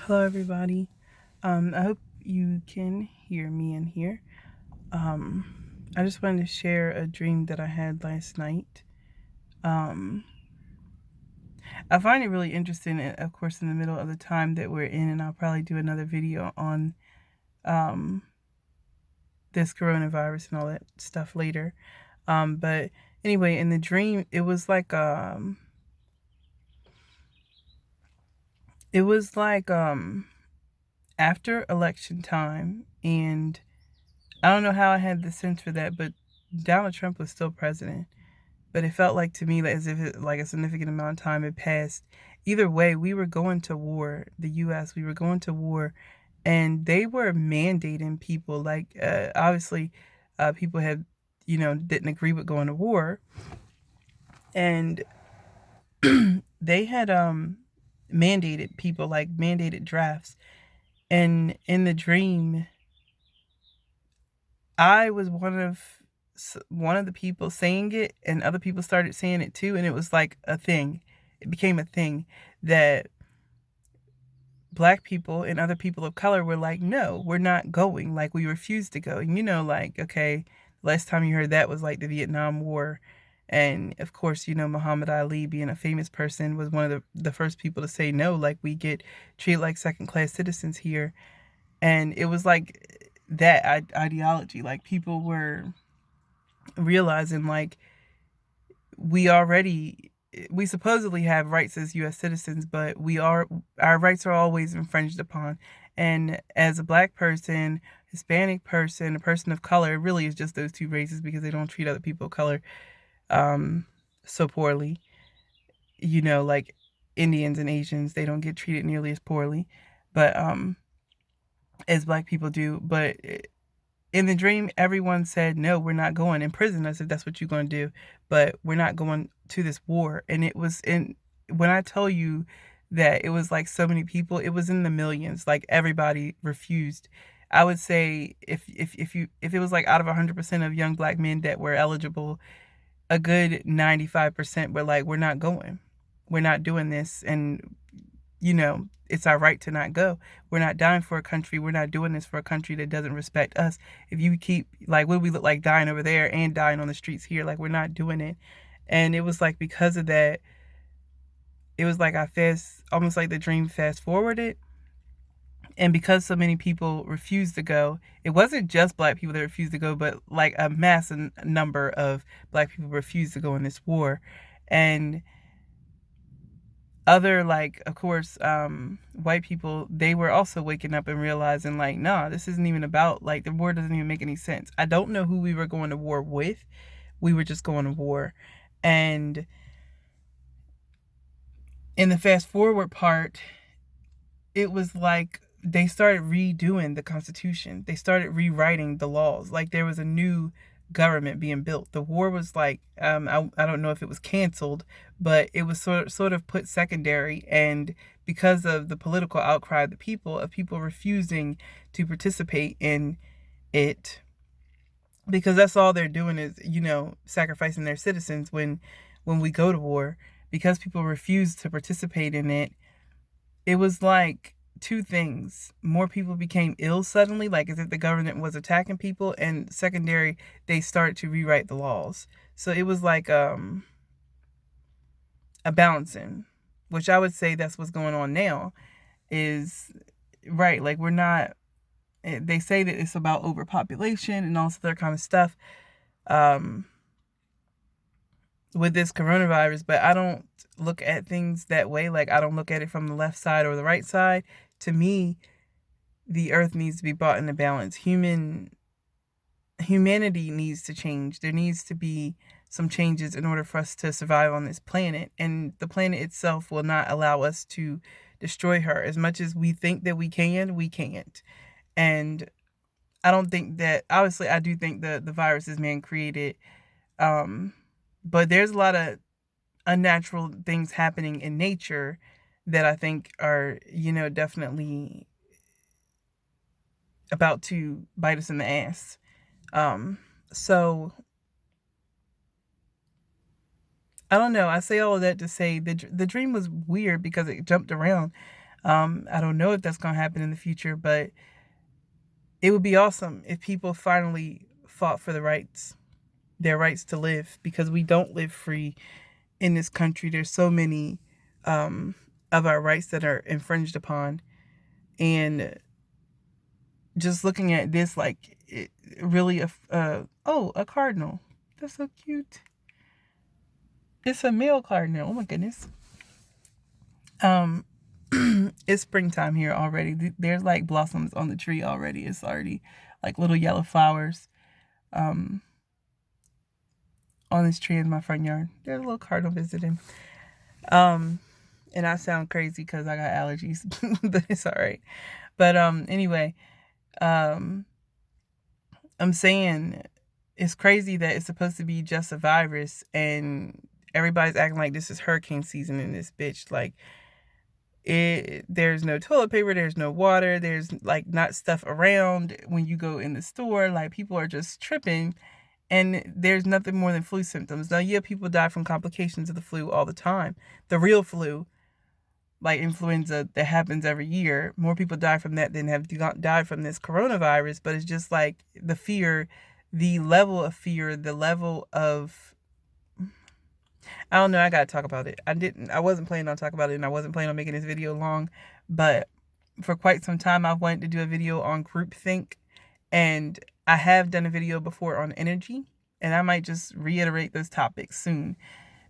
Hello, everybody. I hope you can hear me in here. I just wanted to share a dream that I had last night. Um, I find it really interesting, of course, in the middle of the time that we're in, and I'll probably do another video on um, this coronavirus and all that stuff later. But anyway, in the dream, it was like after election time, and I don't know how I had the sense for that, but Donald Trump was still president. But it felt like to me like as if like a significant amount of time had passed. Either way, we were going to war. The U.S. We were going to war, and they were mandating people. Like obviously, people had didn't agree with going to war, and they had mandated people, like mandated drafts. And in the dream, I was one of the people saying it, and other people started saying it too, and it was like a thing. It became a thing that black people and other people of color were like, no, we're not going. Like, we refuse to go. And like, okay, last time you heard that was like the Vietnam War. And of course, Muhammad Ali, being a famous person, was one of the first people to say no, like, we get treated like second class citizens here. And it was like that ideology. Like, people were realizing, like, we supposedly have rights as U.S. citizens, but our rights are always infringed upon. And as a black person, Hispanic person, a person of color, it really is just those two races because they don't treat other people of color um, so poorly. Like Indians and Asians, they don't get treated nearly as poorly, but as black people do. But in the dream, everyone said, no, we're not going. In prison, I said, that's what you're going to do. But we're not going to this war. And when I tell you that it was like so many people, it was in the millions. Like, everybody refused. I would say if it was like out of 100% of young black men that were eligible, a good 95% were like, we're not going. We're not doing this. And it's our right to not go. We're not dying for a country. We're not doing this for a country that doesn't respect us. If you keep, like, what do we look like dying over there and dying on the streets here? Like, we're not doing it. And it was like, because of that, it was like almost like the dream fast forwarded. And because so many people refused to go, it wasn't just black people that refused to go, but like a massive number of black people refused to go in this war. And other, like, of course, white people, they were also waking up and realizing, like, nah, this isn't even about, like, the war doesn't even make any sense. I don't know who we were going to war with. We were just going to war. And in the fast forward part, it was like they started redoing the Constitution. They started rewriting the laws. Like, there was a new government being built. The war was like, I don't know if it was canceled, but it was sort of put secondary. And because of the political outcry of people refusing to participate in it, because that's all they're doing is, sacrificing their citizens when we go to war. Because people refuse to participate in it, it was like two things. More people became ill suddenly, like as if the government was attacking people, and secondary, they started to rewrite the laws. So it was like a balancing, which I would say that's what's going on now. Is right, like, we're not. They say that it's about overpopulation and all that kind of stuff um, with this coronavirus, but I don't look at things that way. Like, I don't look at it from the left side or the right side. To me, the earth needs to be brought into balance. Humanity needs to change. There needs to be some changes in order for us to survive on this planet. And the planet itself will not allow us to destroy her. As much as we think that we can, we can't. And I don't think that, obviously, I do think the virus is man created. But there's a lot of unnatural things happening in nature that I think are, definitely about to bite us in the ass. So I don't know. I say all of that to say the dream was weird because it jumped around. I don't know if that's going to happen in the future, but it would be awesome if people finally fought for their rights to live, because we don't live free in this country. There's so many um, of our rights that are infringed upon. And just looking at this, like, it really, a cardinal. That's so cute. It's a male cardinal. Oh my goodness. Um, it's springtime here already. There's like blossoms on the tree already. It's already like little yellow flowers um, on this tree in my front yard. There's a little cardinal visiting. Um, and I sound crazy because I got allergies, but it's all right. But anyway, um, I'm saying it's crazy that it's supposed to be just a virus, and everybody's acting like this is hurricane season in this bitch. Like, there's no toilet paper, there's no water, there's like not stuff around when you go in the store. Like, people are just tripping, and there's nothing more than flu symptoms. Now, yeah, people die from complications of the flu all the time. The real flu, like influenza, that happens every year, more people die from that than have died from this coronavirus. But it's just like the fear, the level of fear, the level of, I don't know, I gotta talk about it. I wasn't planning on talking about it, and I wasn't planning on making this video long, but for quite some time I wanted to do a video on groupthink, and I have done a video before on energy, and I might just reiterate those topics soon,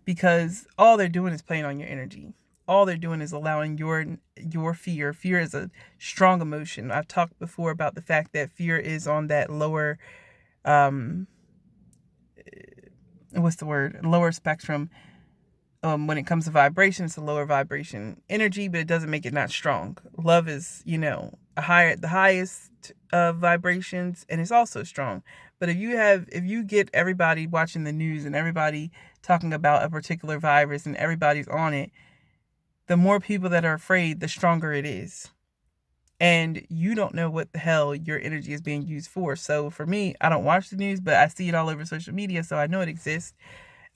because all they're doing is playing on your energy. All they're doing is allowing your fear. Fear is a strong emotion. I've talked before about the fact that fear is on that lower, what's the word? Lower spectrum. When it comes to vibration, it's a lower vibration energy, but it doesn't make it not strong. Love is, the highest vibrations, and it's also strong. But if you get everybody watching the news and everybody talking about a particular virus and everybody's on it, the more people that are afraid, the stronger it is. And you don't know what the hell your energy is being used for. So for me, I don't watch the news, but I see it all over social media, so I know it exists.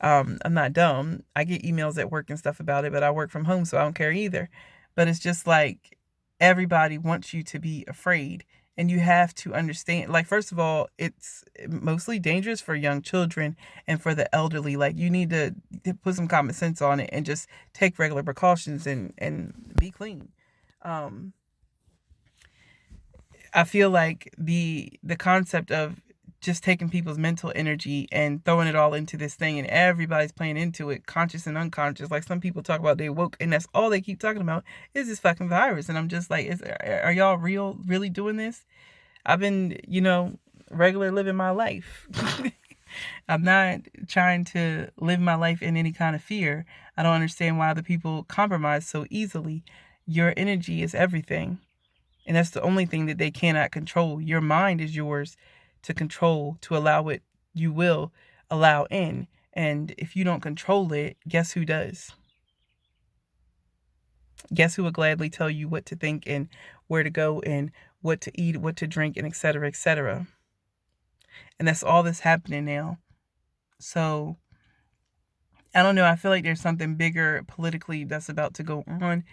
I'm not dumb. I get emails at work and stuff about it, but I work from home, so I don't care either. But it's just like everybody wants you to be afraid. And you have to understand, like, first of all, it's mostly dangerous for young children and for the elderly. Like, you need to put some common sense on it and just take regular precautions and be clean. Um, I feel like the concept of just taking people's mental energy and throwing it all into this thing, and everybody's playing into it, conscious and unconscious. Like, some people talk about they woke, and that's all they keep talking about is this fucking virus. And I'm just like, are y'all really doing this? I've been, regular living my life. I'm not trying to live my life in any kind of fear. I don't understand why other people compromise so easily. Your energy is everything. And that's the only thing that they cannot control. Your mind is yours to control, to allow what you will allow in. And if you don't control it, guess who does? Guess who will gladly tell you what to think and where to go and what to eat, what to drink, and et cetera, et cetera. And that's all that's happening now. So, I don't know. I feel like there's something bigger politically that's about to go on.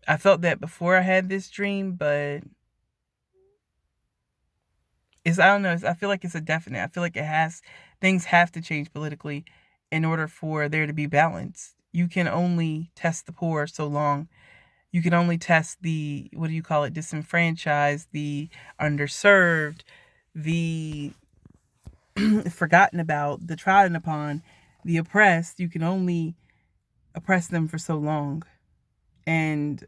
I felt that before I had this dream, but I don't know. I feel like it's a definite. I feel like things have to change politically in order for there to be balance. You can only test the poor so long. You can only test the, what do you call it, disenfranchised, the underserved, the forgotten about, the trodden upon, the oppressed. You can only oppress them for so long. And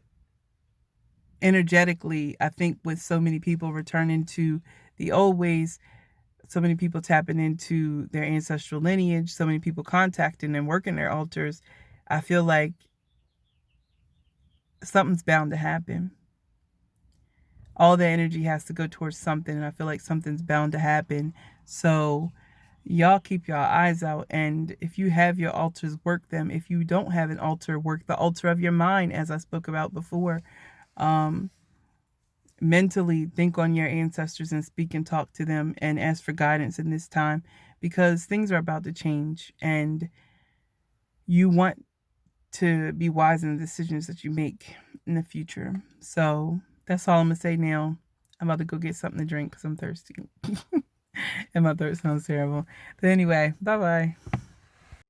energetically, I think with so many people returning to the old ways, so many people tapping into their ancestral lineage, so many people contacting and working their altars, I feel like something's bound to happen. All the energy has to go towards something, and I feel like something's bound to happen. So y'all keep y'all eyes out, and if you have your altars, work them. If you don't have an altar, work the altar of your mind, as I spoke about before. Mentally think on your ancestors and speak and talk to them and ask for guidance in this time, because things are about to change, and you want to be wise in the decisions that you make in the future. So that's all I'm gonna say now. I'm about to go get something to drink because I'm thirsty. And my throat sounds terrible. But anyway, bye bye.